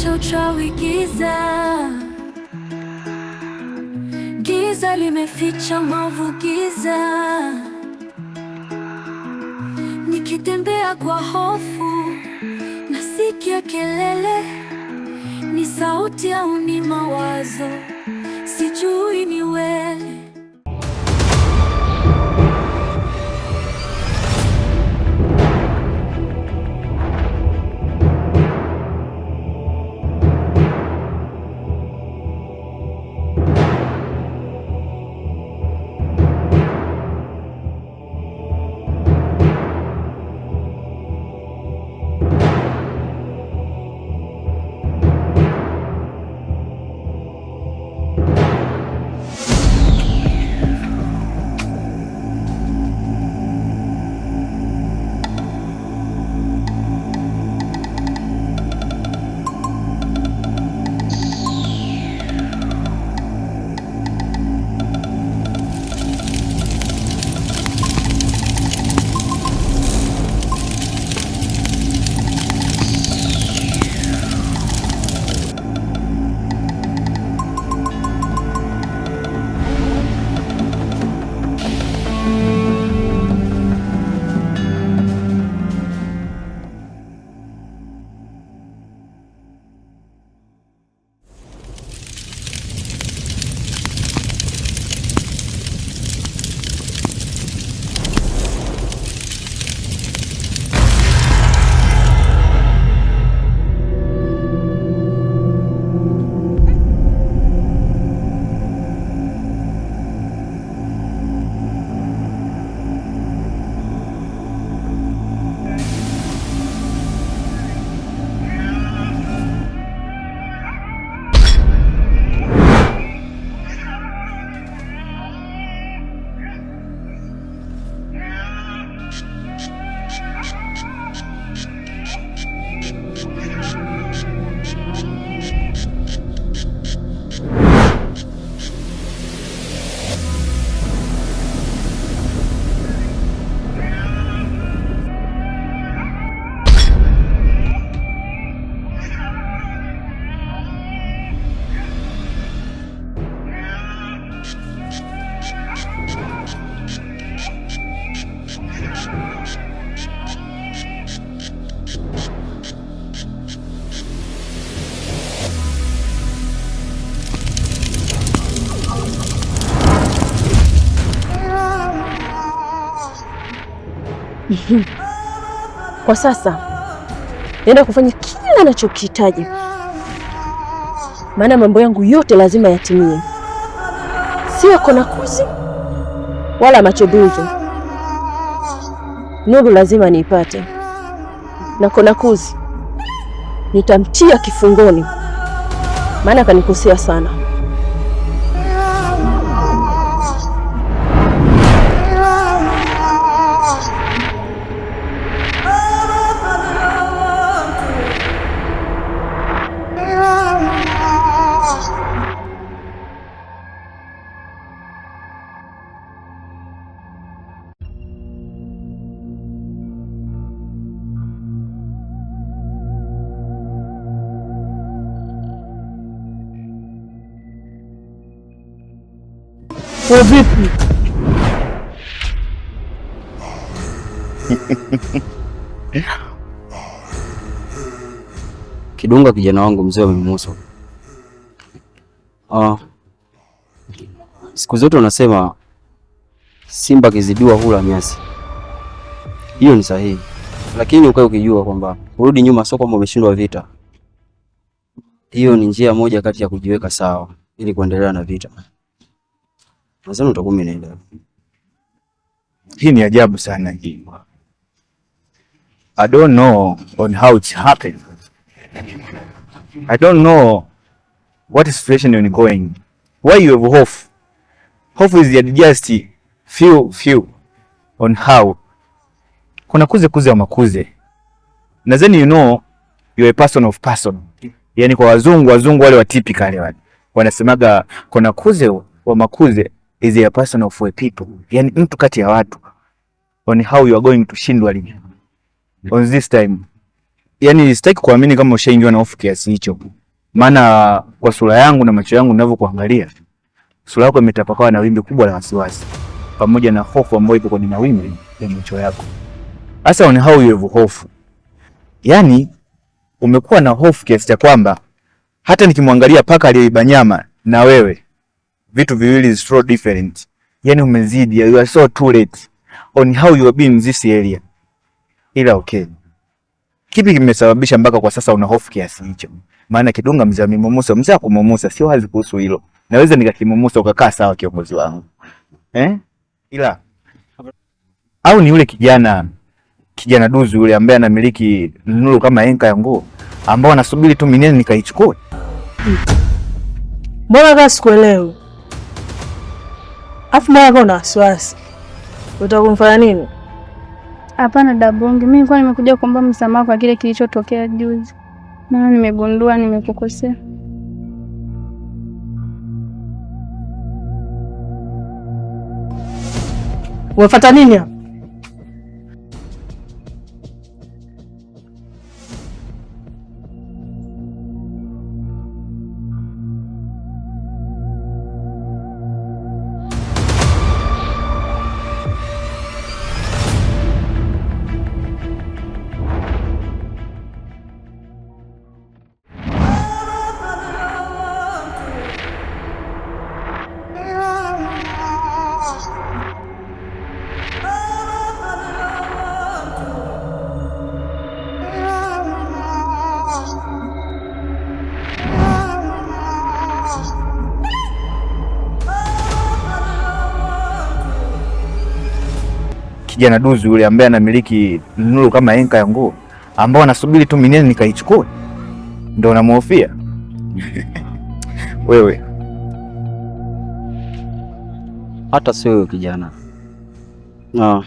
cha uchawi giza. Giza limeficha maovu giza. Nikitembea kwa hofu, nasikia kelele. Ni sauti au ni mawazo? Sijui ni wewe. Kwa sasa naenda kufanya kila ninachokihitaji, maana mambo yangu yote lazima yatimie. Sio konakuzi wala machobuzo. Nuru lazima niipate, na konakuzi nitamtia kifungoni, maana kanikosea sana. Vipi? Kidunga kijana wangu mzee wa Mimuso. Siku zote unasema simba kizidiwa hula nyasi. Hiyo ni sahihi. Lakini ukae ukijua kwamba kurudi nyuma sio kwamba umeshindwa vita. Hiyo ni njia moja kati ya kujiweka sawa ili kuendelea na vita. Nadhani utakuwa umeelewa. Hii ni ajabu sana hii. I don't know on how it happened. I don't know what situation you're going. Why you have hope? Hope is just few on how. Kuna kuze wa makuze. Nadhani you know you're a person of person. Yaani kwa wazungu wale wa typical wale. Wanasemaga kuna kuze wa makuze is a person of a people. Yaani mtu kati ya watu. On how you are going to shindwa lini. On this time yani sitaki kuamini kama ushaingiwa na hofu kiasi hicho. Maana kwa sura yangu na macho yangu ninavyokuangalia, sura yako imetapakawa na wimbi kubwa la wasiwasi pamoja na hofu ambayo ipo kwenye mawimbi ya macho yako. Sasa on how you have hofu. Yani umekuwa na hofu kiasi cha kwamba hata nikimwangalia paka aliyeiba nyama na wewe, vitu viwili is so different. Yani umezidi, you are so too late on how you have been in this area. Ila okay. Kipi kimesababisha mpaka kwa sasa una hofu kiasi hicho? Maana Kidunga mzee amemumusa, mzee akumumusa sio wazi kuhusu hilo. Naweza nikakimumusa ukakaa sawa kiongozi wangu. Ila au ni yule kijana duzu yule ambaye anamiliki nuru kama enka ya nguo ambao anasubiri tu minene nikaichukue. Mbona kama sikuelewi? Afu mbona una wasiwasi? Utakumfanya nini? Hapana Dabonge, mimi nilikuwa nimekuja kuomba msamaha kwa kile kilichotokea juzi. Na nimegundua nimekukosea. Unafuata nini hapa? Kijana duzu yule ambaye anamiliki nuru kama enka ya nguo ambao anasubiri tu minene nikaichukue. Ndio unamhofia? Wewe hata sio kijana. Na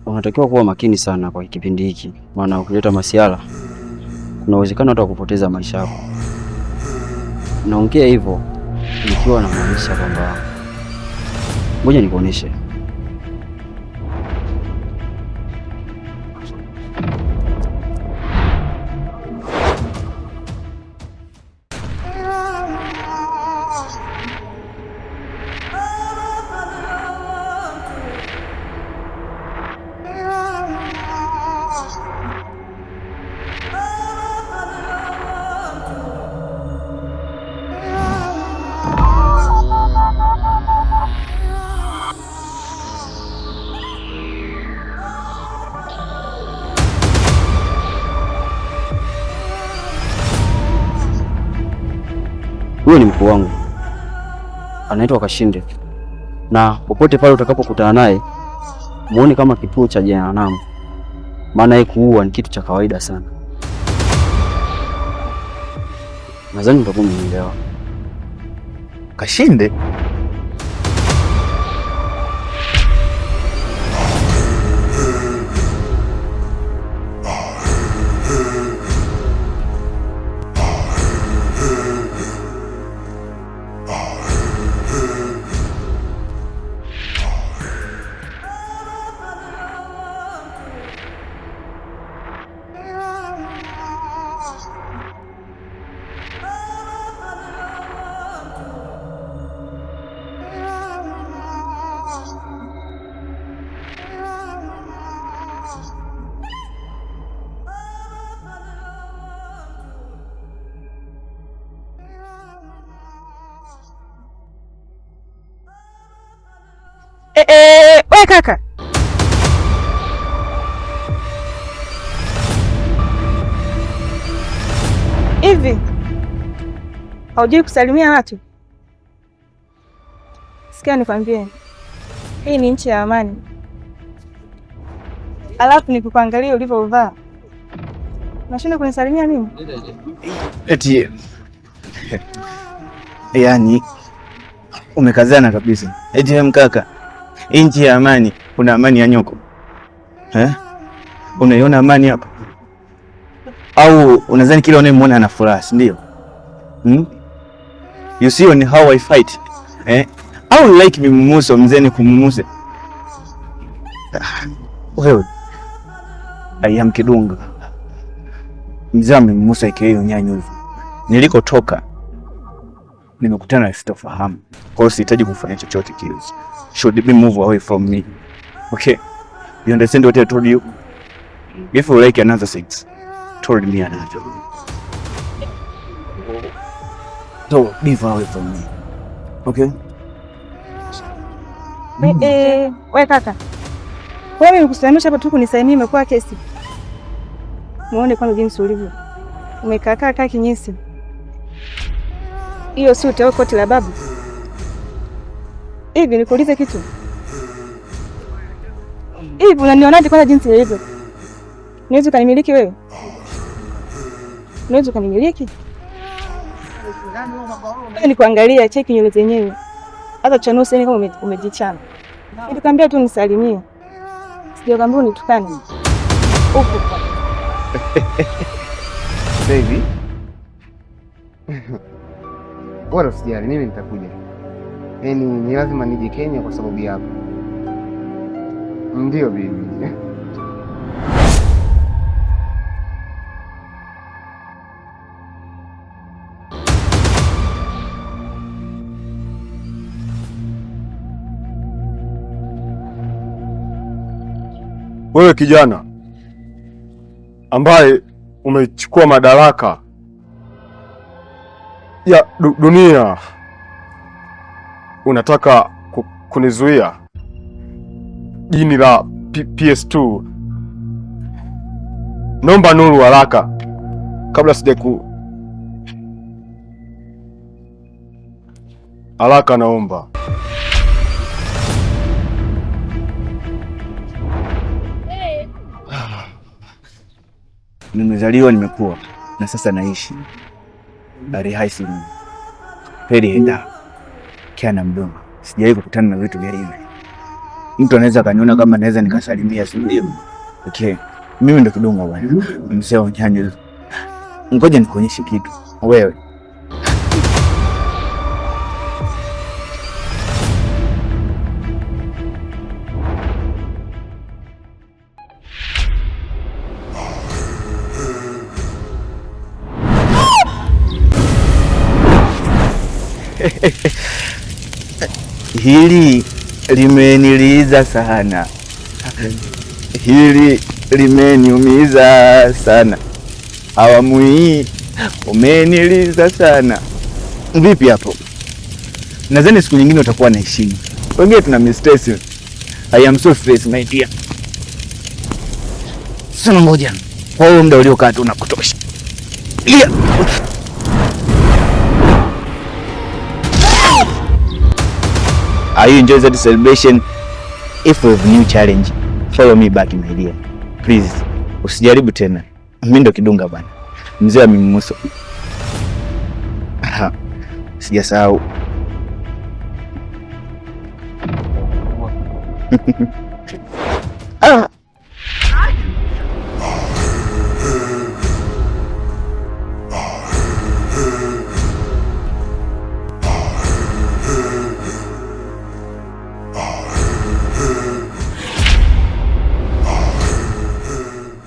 unatakiwa kuwa makini sana kwa kipindi hiki, maana ukileta masiala kuna uwezekano hata kupoteza maisha yako. Naongea hivyo nikiwa namaanisha kwamba ngoja nikuoneshe. Huyo ni mkuu wangu, anaitwa Kashinde, na popote pale utakapokutana naye muone kama kituo cha jehanamu, maana yeye kuua ni kitu cha kawaida sana. Nadhani utakuwa umeelewa. Kashinde? We kaka. Hivi haujui kusalimia watu? Sikia nikwambie, hii ni nchi ya amani. Alafu nikikuangalia ulivyovaa, unashinda kunisalimia mimi? Eti yani umekazana kabisa. Eti mkaka, nchi ya amani, kuna amani ya nyoko? Unaiona amani hapa? Au unadhani kila unayemwona ana furaha, si ndio? You see on how I fight? Au like mimumuso mzeni kumumuse? Wewe I am Kidunga. Mzee Musa aka Nyanyuzi. Nilikotoka nimekutana na sitofahamu. Kwa hiyo sihitaji kufanya chochote kile. Should be move away from me. Okay? You understand what I told you? If you like another sex, told me another. So, be far away from me. Okay? Wewe kaka. Wewe nikusimamisha hapa tu kunisalimia imekuwa kesi. Muone kwanza jinsi ulivyo. Umekaa kinyesi. Hiyo si utao koti la babu. Hivi nikuulize kitu. Hivi unanionaje kwanza jinsi nilivyo? Unaweza kanimiliki wewe? Unaweza kanimiliki? Ni kuangalia cheki nywele zenyewe. Hata chanua sasa kama umejichana. Nilikwambia tu nisalimie. Sijakwambia unitukane. Upo. Baby. Bora usijali, mimi nitakuja. Yaani ni lazima nije Kenya kwa sababu yako. Ndio baby. Wewe kijana ambaye umechukua madaraka ya dunia, unataka kunizuia jini la PS2. Naomba nuru haraka kabla haraka naomba. Nimezaliwa, nimekuwa na sasa naishi. Bari haisi pedi henda kiana mdomo. Sijawahi kukutana na vitu vya hivi. Mtu anaweza kaniona kama naweza nikasalimia, si ndio? Okay. Mimi ndo Kidunga bwana. Mzee wa Nyanyuzi. Ngoja nikuonyeshe kitu. Wewe. Hili limeniliza sana. Hili limeniumiza sana. Awamu hii umeniliza sana. Vipi hapo? Nadhani siku nyingine utakuwa na heshima. Wengine tuna mistake. I am so stressed my dear. Sema moja. Kwa hiyo muda uliokaa tu unakutosha. Yeah. Are you enjoying the celebration? If we have new challenge, follow me back my dear. Please, usijaribu tena. Mimi ndo Kidunga bwana. Mzee wa Musa. Sijasahau.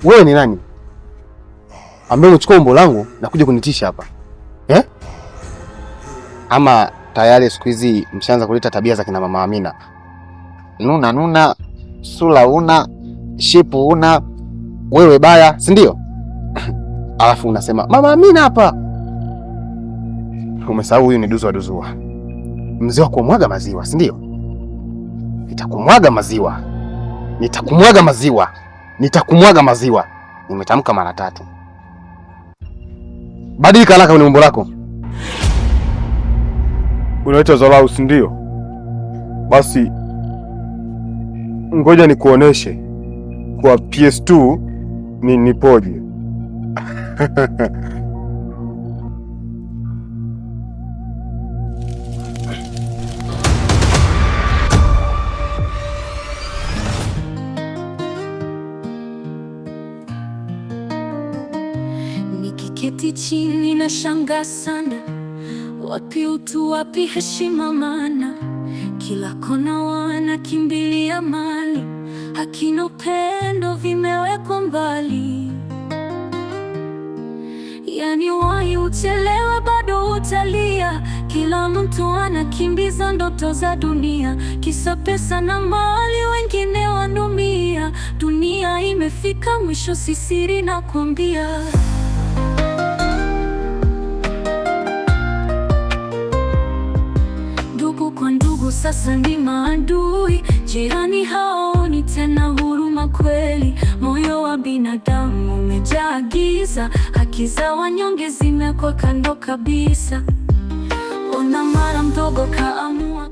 Wewe ni nani ambaye umechukua umbo langu na kuja kunitisha hapa eh? Ama tayari siku hizi mshaanza kuleta tabia za kina Mama Amina? Nuna sura una, shepu una, wewe baya, si ndio? Alafu unasema Mama Amina hapa. Umesahau huyu ni Duzwa, mzee wa kumwaga maziwa, si ndio? Nitakumwaga maziwa. Nimetamka mara 3. Badilika haraka kwenye umbo lako. Unaita dharau, si ndio? Basi ngoja nikuoneshe kwa PS2 nipoje. Nikiketi chini na shanga sana, wapi utu, wapi heshima? Maana kila kona wanakimbilia mali, haki na upendo vimewekwa mbali. Yani wahi uchelewe, bado utalia. Kila mtu anakimbiza ndoto za dunia, kisa pesa na mali, wengine wanumia. Dunia imefika mwisho, si siri nakwambia. Ndugu kwa ndugu sasa ni maadui, jirani haoni tena huruma kweli. Moyo wa binadamu umejaa giza, haki za wanyonge zimewekwa kando kabisa. Ona mara mdogo kaamua